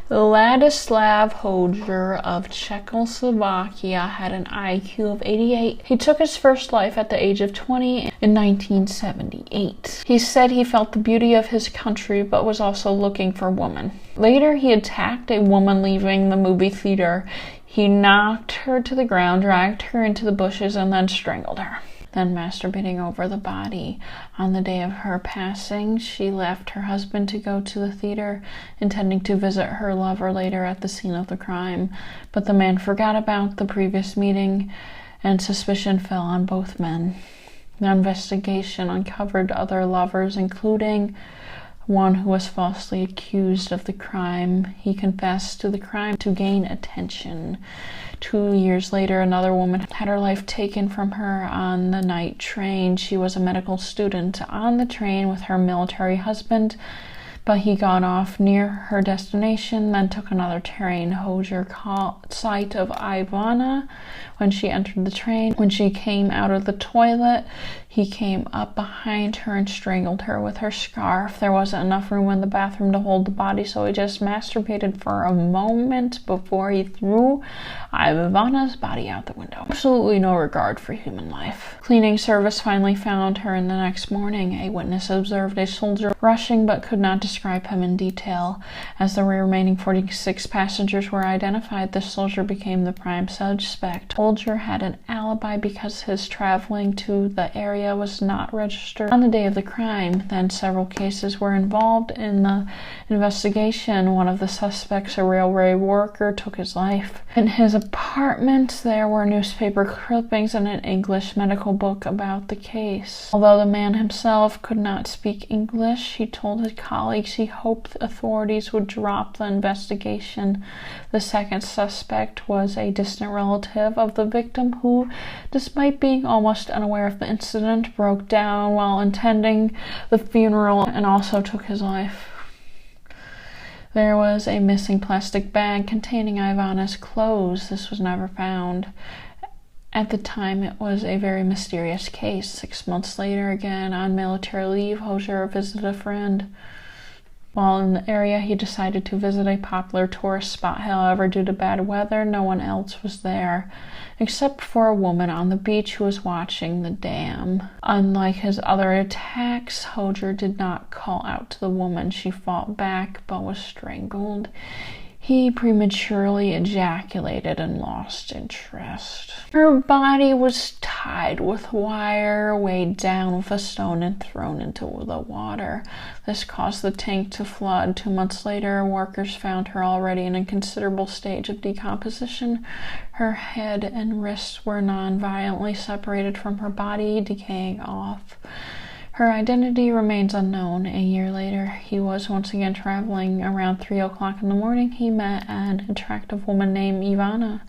Ladislav Hojer of Czechoslovakia had an IQ of 88. He took his first life at the age of 20 in 1978. He said he felt the beauty of his country but was also looking for a woman. Later, he attacked a woman leaving the movie theater. He knocked her to the ground, dragged her into the bushes, and then strangled her. Then masturbating over the body. On the day of her passing, she left her husband to go to the theater, intending to visit her lover later at the scene of the crime. But the man forgot about the previous meeting, and suspicion fell on both men. The investigation uncovered other lovers, including one who was falsely accused of the crime. He confessed to the crime to gain attention. 2 years later, another woman had her life taken from her on the night train. She was a medical student on the train with her military husband, but he got off near her destination, then took another train. Hojer caught sight of Ivana when she entered the train. When she came out of the toilet, he came up behind her and strangled her with her scarf. There wasn't enough room in the bathroom to hold the body, so he just masturbated for a moment before he threw Ivana's body out the window. Absolutely no regard for human life. Cleaning service finally found her, and the next morning a witness observed a soldier rushing but could not describe him in detail. As the remaining 46 passengers were identified, the soldier became the prime suspect. Soldier had an alibi because his traveling to the area was not registered on the day of the crime. Then several cases were involved in the investigation. One of the suspects, a railway worker, took his life. In his apartment, there were newspaper clippings and an English medical book about the case. Although the man himself could not speak English, he told his colleagues he hoped authorities would drop the investigation. The second suspect was a distant relative of the victim who, despite being almost unaware of the incident, broke down while attending the funeral and also took his life. There was a missing plastic bag containing Ivana's clothes. This was never found. At the time, it was a very mysterious case. 6 months later, again on military leave, Hojer visited a friend. While in the area, he decided to visit a popular tourist spot. However, due to bad weather, no one else was there, except for a woman on the beach who was watching the dam. Unlike his other attacks, Hojer did not call out to the woman. She fought back, but was strangled. He prematurely ejaculated and lost interest. Her body was tied with wire, weighed down with a stone, and thrown into the water. This caused the tank to flood. 2 months later, workers found her already in a considerable stage of decomposition. Her head and wrists were non-violently separated from her body, decaying off. Her identity remains unknown. A year later, he was once again traveling. Around 3 o'clock in the morning, he met an attractive woman named Ivana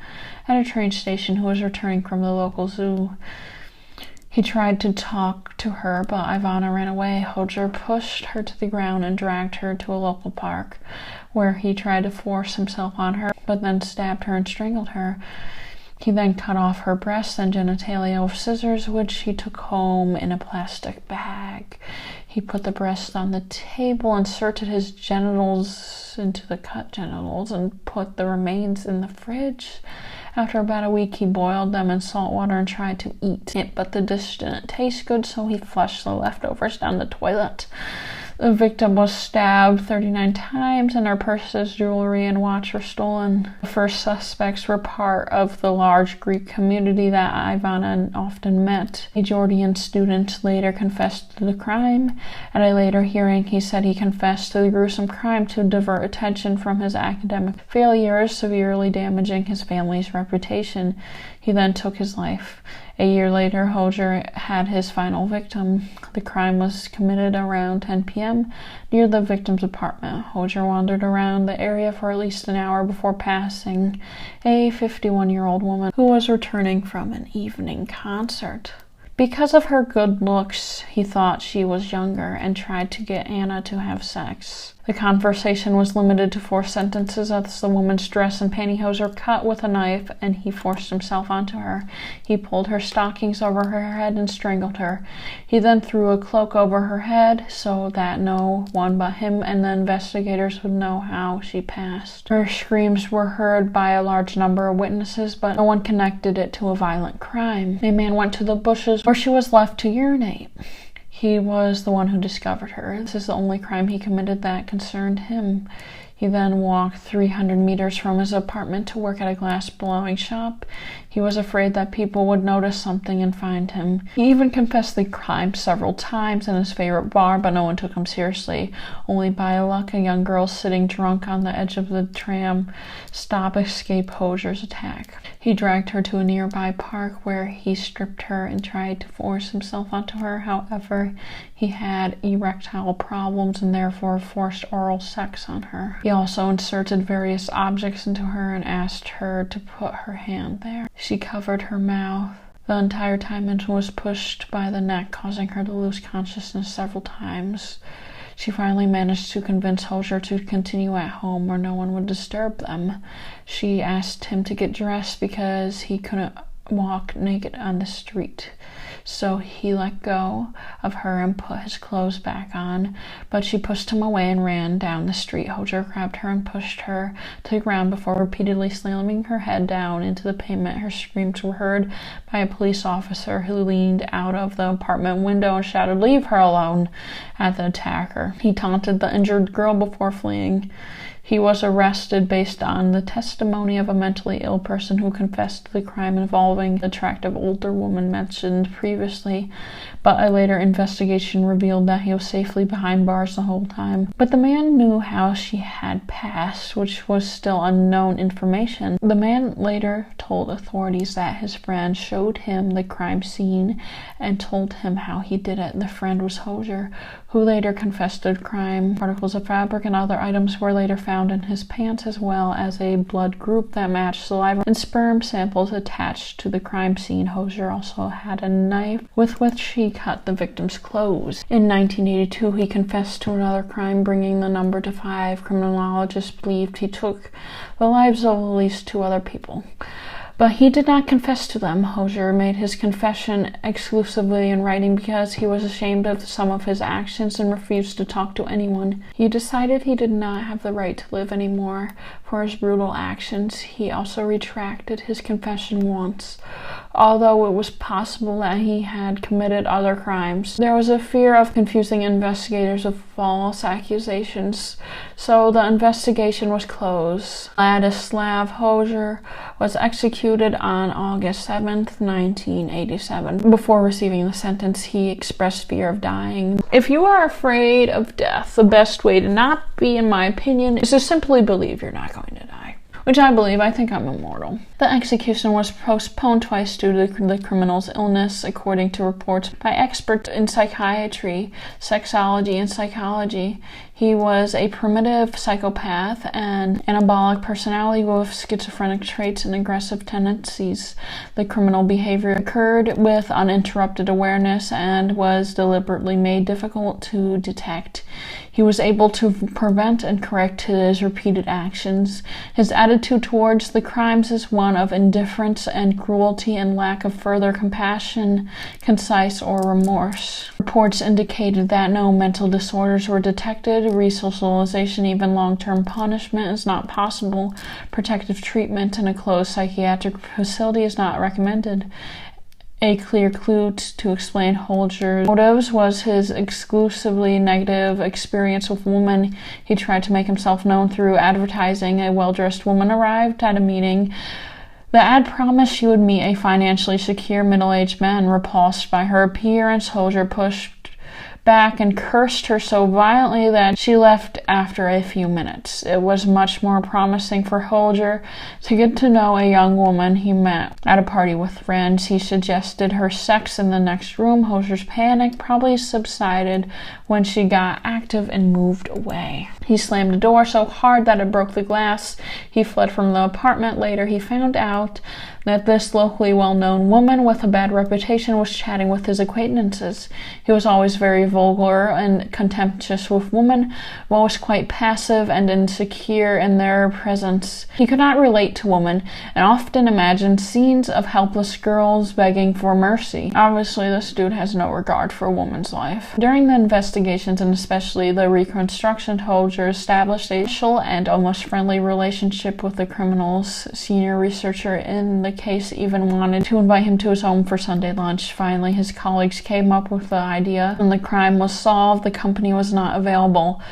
at a train station who was returning from the local zoo. He tried to talk to her, but Ivana ran away. Hojer pushed her to the ground and dragged her to a local park, where he tried to force himself on her, but then stabbed her and strangled her. He then cut off her breasts and genitalia with scissors, which he took home in a plastic bag. He put the breasts on the table, inserted his genitals into the cut genitals, and put the remains in the fridge. After about a week, he boiled them in salt water and tried to eat it, but the dish didn't taste good, so he flushed the leftovers down the toilet. The victim was stabbed 39 times, and her purses, jewelry, and watch were stolen. The first suspects were part of the large Greek community that Ivana often met. A Georgian student later confessed to the crime. At a later hearing, he said he confessed to the gruesome crime to divert attention from his academic failures, severely damaging his family's reputation. He then took his life. A year later, Hojer had his final victim. The crime was committed around 10 p.m. near the victim's apartment. Hojer wandered around the area for at least an hour before passing a 51-year-old woman who was returning from an evening concert. Because of her good looks, he thought she was younger and tried to get Anna to have sex. The conversation was limited to 4 sentences as the woman's dress and pantyhose were cut with a knife, and he forced himself onto her. He pulled her stockings over her head and strangled her. He then threw a cloak over her head so that no one but him and the investigators would know how she passed. Her screams were heard by a large number of witnesses, but no one connected it to a violent crime. A man went to the bushes where she was left to urinate. He was the one who discovered her. This is the only crime he committed that concerned him. He then walked 300 meters from his apartment to work at a glass-blowing shop. He was afraid that people would notice something and find him. He even confessed the crime several times in his favorite bar, but no one took him seriously. Only by luck, a young girl sitting drunk on the edge of the tram stop escaped Hosier's attack. He dragged her to a nearby park where he stripped her and tried to force himself onto her. However, he had erectile problems and therefore forced oral sex on her. He also inserted various objects into her and asked her to put her hand there. She covered her mouth the entire time and was pushed by the neck, causing her to lose consciousness several times. She finally managed to convince Hosier to continue at home where no one would disturb them. She asked him to get dressed because he couldn't walk naked on the street. So he let go of her and put his clothes back on, but she pushed him away and ran down the street. Hosier grabbed her and pushed her to the ground before repeatedly slamming her head down into the pavement. Her screams were heard by a police officer who leaned out of the apartment window and shouted, "Leave her alone," at the attacker. He taunted the injured girl before fleeing. He was arrested based on the testimony of a mentally ill person who confessed to the crime involving the attractive older woman mentioned previously, but a later investigation revealed that he was safely behind bars the whole time. But the man knew how she had passed, which was still unknown information. The man later told authorities that his friend showed him the crime scene and told him how he did it. The friend was Hosier, who later confessed to the crime. Particles of fabric and other items were later found in his pants, as well as a blood group that matched saliva and sperm samples attached to the crime scene. Hosier also had a knife with which he cut the victim's clothes. In 1982, he confessed to another crime, bringing the number to 5. Criminologists believed he took the lives of at least 2 other people, but he did not confess to them. Hosier made his confession exclusively in writing because he was ashamed of some of his actions and refused to talk to anyone. He decided he did not have the right to live anymore for his brutal actions. He also retracted his confession once, although it was possible that he had committed other crimes. There was a fear of confusing investigators with false accusations, so the investigation was closed. Ladislav Hosier was executed on August 7th, 1987. Before receiving the sentence, he expressed fear of dying. If you are afraid of death, the best way to not be, in my opinion, is to simply believe you're not going to die. Which I believe. I think I'm immortal. The execution was postponed twice due to the criminal's illness, according to reports by experts in psychiatry, sexology, and psychology. He was a primitive psychopath and anabolic personality with schizophrenic traits and aggressive tendencies. The criminal behavior occurred with uninterrupted awareness and was deliberately made difficult to detect. He was able to prevent and correct his repeated actions. His attitude towards the crimes is one of indifference and cruelty and lack of further compassion, concise, or remorse. Reports indicated that no mental disorders were detected. Resocialization, even long-term punishment, is not possible. Protective treatment in a closed psychiatric facility is not recommended. A clear clue to explain Hosier's motives was his exclusively negative experience with women. He tried to make himself known through advertising. A well-dressed woman arrived at a meeting. The ad promised she would meet a financially secure middle-aged man. Repulsed by her appearance, Hosier pushed back and cursed her so violently that she left after a few minutes. It was much more promising for Hosier to get to know a young woman he met at a party with friends. He suggested her sex in the next room. Hosier's panic probably subsided when she got active and moved away. He slammed the door so hard that it broke the glass. He fled from the apartment. Later, he found out that this locally well-known woman with a bad reputation was chatting with his acquaintances. He was always very vulgar and contemptuous with women, but was quite passive and insecure in their presence. He could not relate to women and often imagined scenes of helpless girls begging for mercy. Obviously, this dude has no regard for a woman's life. During the investigations, and especially the reconstruction, Holzer established a social and almost friendly relationship with the criminal's senior researcher in the case, even wanted to invite him to his home for Sunday lunch. Finally, his colleagues came up with the idea. When the crime was solved, the company was not available.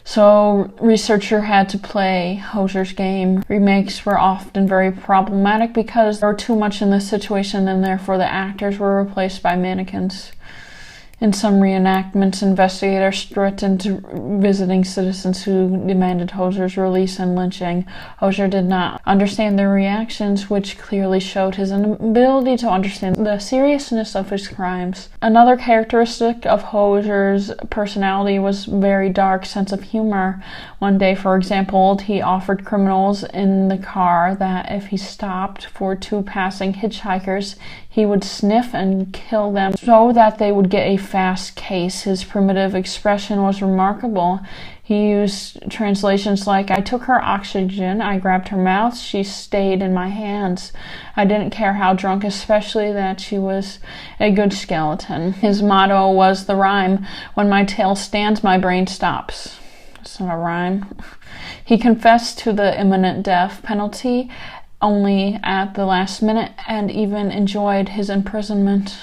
So, researcher had to play Holzer's game. Remakes were often very problematic because there were too much in this situation, and therefore the actors were replaced by mannequins. In some reenactments, investigators threatened visiting citizens who demanded Holzer's release and lynching. Holzer did not understand their reactions, which clearly showed his inability to understand the seriousness of his crimes. Another characteristic of Holzer's personality was very dark sense of humor. One day, for example, he offered criminals in the car that if he stopped for two passing hitchhikers, he would sniff and kill them so that they would get a fast case. His primitive expression was remarkable. He used translations like, "I took her oxygen, I grabbed her mouth, she stayed in my hands. I didn't care how drunk, especially that she was a good skeleton." His motto was the rhyme, "When my tail stands, my brain stops." It's not a rhyme. He confessed to the imminent death penalty only at the last minute and even enjoyed his imprisonment.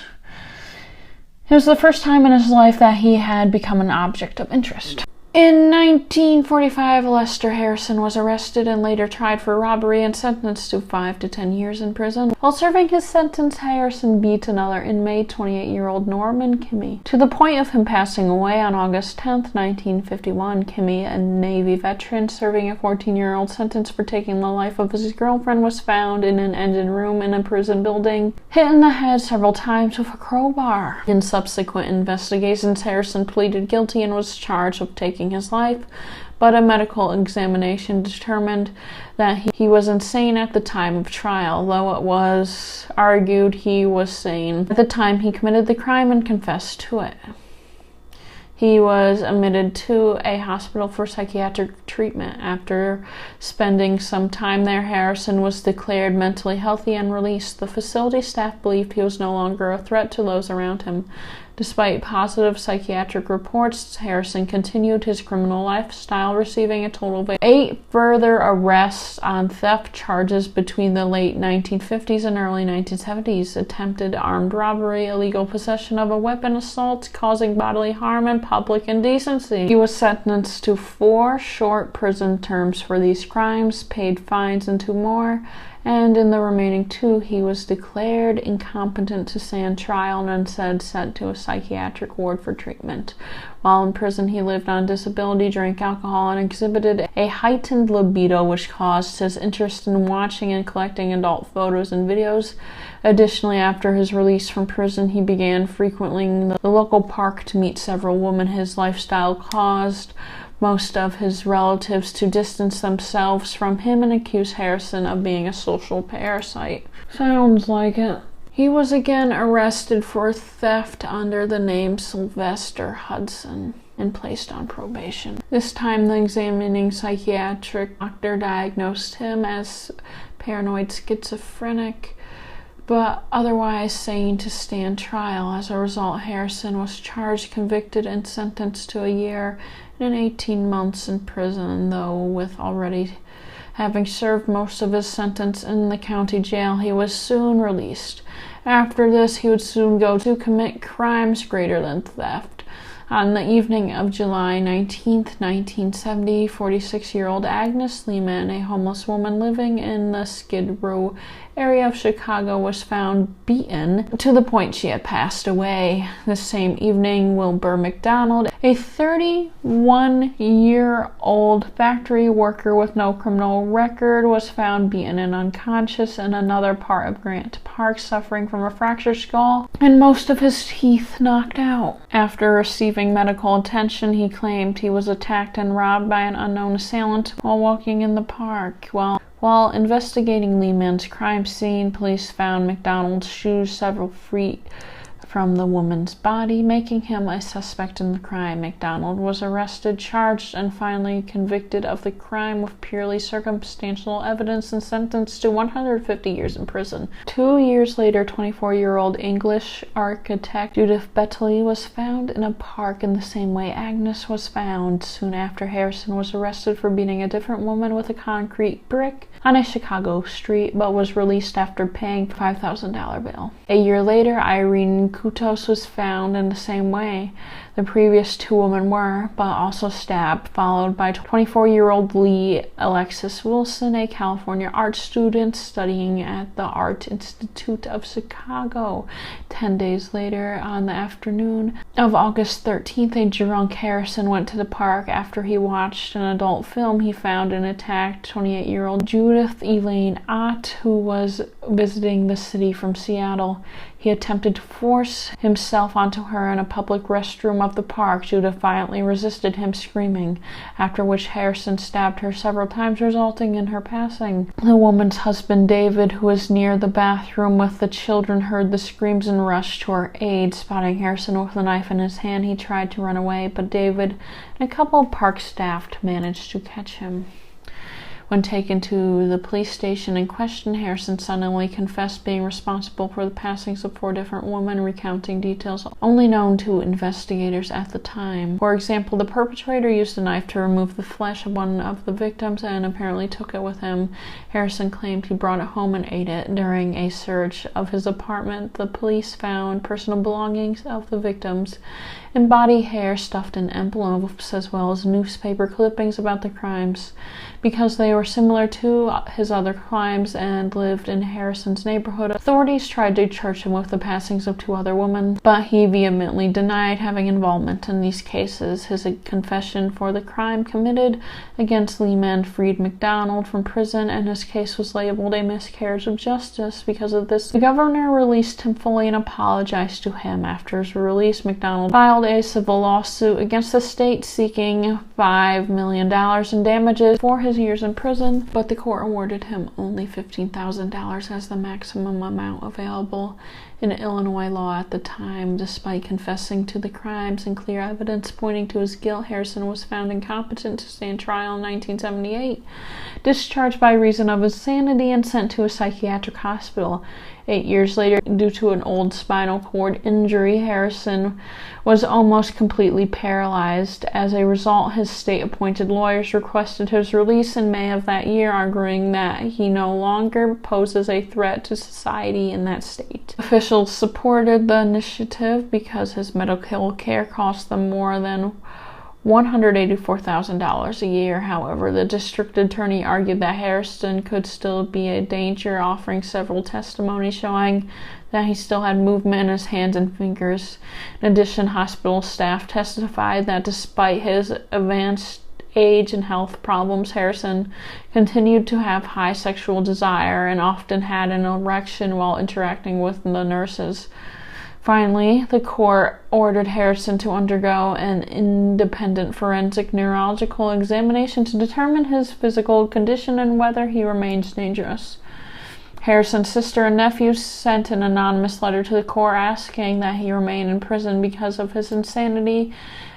It was the first time in his life that he had become an object of interest. In 1945, Lester Harrison was arrested and later tried for robbery and sentenced to 5 to 10 years in prison. While serving his sentence, Harrison beat another inmate, 28-year-old Norman Kimmy, to the point of him passing away on August 10, 1951. Kimmy, a Navy veteran serving a 14-year-old sentence for taking the life of his girlfriend, was found in an engine room in a prison building, hit in the head several times with a crowbar. In subsequent investigations, Harrison pleaded guilty and was charged with taking his life, but a medical examination determined that he was insane at the time of trial, though it was argued he was sane at the time he committed the crime and confessed to it. He was admitted to a hospital for psychiatric treatment. After spending some time there, Harrison was declared mentally healthy and released. The facility staff believed he was no longer a threat to those around him. Despite positive psychiatric reports, Harrison continued his criminal lifestyle, receiving a total of 8 further arrests on theft charges between the late 1950s and early 1970s: attempted armed robbery, illegal possession of a weapon, assault, causing bodily harm, and public indecency. He was sentenced to 4 short prison terms for these crimes, paid fines and 2 more, and in the remaining 2 he was declared incompetent to stand trial and instead sent to a psychiatric ward for treatment. While in prison, he lived on disability, drank alcohol, and exhibited a heightened libido, which caused his interest in watching and collecting adult photos and videos. Additionally, after his release from prison, he began frequenting the local park to meet several women. His lifestyle caused most of his relatives to distance themselves from him and accuse Harrison of being a social parasite. Sounds like it. He was again arrested for theft under the name Sylvester Hudson and placed on probation. This time, the examining psychiatric doctor diagnosed him as paranoid schizophrenic, but otherwise sane to stand trial. As a result, Harrison was charged, convicted, and sentenced to a year and 18 months in prison, though with already having served most of his sentence in the county jail, he was soon released. After this, he would soon go to commit crimes greater than theft. On the evening of July 19, 1970, 46-year-old Agnes Lehman, a homeless woman living in the Skid Row area of Chicago, was found beaten to the point she had passed away. The same evening, Wilbur McDonald, a 31-year-old factory worker with no criminal record, was found beaten and unconscious in another part of Grant Park, suffering from a fractured skull and most of his teeth knocked out. After receiving medical attention, he claimed he was attacked and robbed by an unknown assailant while walking in the park. While While investigating Lehman's crime scene, police found McDonald's shoes several feet from the woman's body, making him a suspect in the crime. McDonald was arrested, charged, and finally convicted of the crime with purely circumstantial evidence and sentenced to 150 years in prison. 2 years later, 24-year-old English architect Judith Betley was found in a park in the same way Agnes was found. Soon after, Harrison was arrested for beating a different woman with a concrete brick on a Chicago street, but was released after paying a $5,000 bail. A year later, Irene Kutos was found in the same way the previous two women were, but also stabbed, followed by 24-year-old Lee Alexis Wilson, a California art student studying at the Art Institute of Chicago. 10 days later, on the afternoon of August 13th, a drunk Harrison went to the park after he watched an adult film. He found and attacked 28-year-old Judith Elaine Ott, who was visiting the city from Seattle. He attempted to force himself onto her in a public restroom of the park. Judith violently resisted him, screaming, after which Harrison stabbed her several times, resulting in her passing. The woman's husband, David, who was near the bathroom with the children, heard the screams and rushed to her aid. Spotting Harrison with a knife in his hand, he tried to run away, but David and a couple of park staff managed to catch him. When taken to the police station in question, Harrison suddenly confessed being responsible for the passings of 4 different women, recounting details only known to investigators at the time. For example, the perpetrator used a knife to remove the flesh of one of the victims and apparently took it with him. Harrison claimed he brought it home and ate it. During a search of his apartment, the police found personal belongings of the victims and body hair stuffed in envelopes, as well as newspaper clippings about the crimes. Because they were similar to his other crimes and lived in Harrison's neighborhood, authorities tried to charge him with the passings of 2 other women, but he vehemently denied having involvement in these cases. His confession for the crime committed against Lehman freed McDonald from prison, and his case was labeled a miscarriage of justice. Because of this, the governor released him fully and apologized to him. After his release, McDonald filed a civil lawsuit against the state seeking $5 million in damages for his years in prison, but the court awarded him only $15,000 as the maximum amount available in Illinois law at the time. Despite confessing to the crimes and clear evidence pointing to his guilt, Harrison was found incompetent to stand trial in 1978, discharged by reason of insanity, and sent to a psychiatric hospital. 8 years later, due to an old spinal cord injury, Harrison was almost completely paralyzed. As a result, his state-appointed lawyers requested his release in May of that year, arguing that he no longer poses a threat to society in that state. Officials supported the initiative because his medical care cost them more than $184,000 a year. However, the district attorney argued that Harrison could still be a danger, offering several testimonies showing that he still had movement in his hands and fingers. In addition, hospital staff testified that despite his advanced age and health problems, Harrison continued to have high sexual desire and often had an erection while interacting with the nurses. Finally, the court ordered Harrison to undergo an independent forensic neurological examination to determine his physical condition and whether he remains dangerous. Harrison's sister and nephew sent an anonymous letter to the court asking that he remain in prison because of his insanity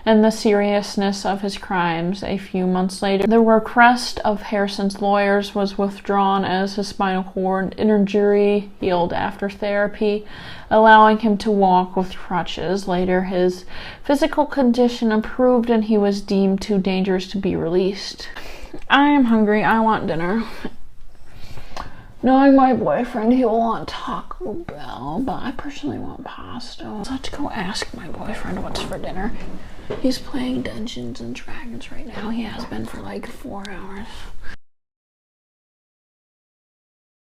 and the seriousness of his crimes. A few months later, the request of Harrison's lawyers was withdrawn as his spinal cord injury healed after therapy, allowing him to walk with crutches. Later, his physical condition improved and he was deemed too dangerous to be released. I am hungry. I want dinner. Knowing my boyfriend, he will want Taco Bell, but I personally want pasta. So let's go ask my boyfriend what's for dinner. He's playing Dungeons and Dragons right now. He has been for like 4 hours.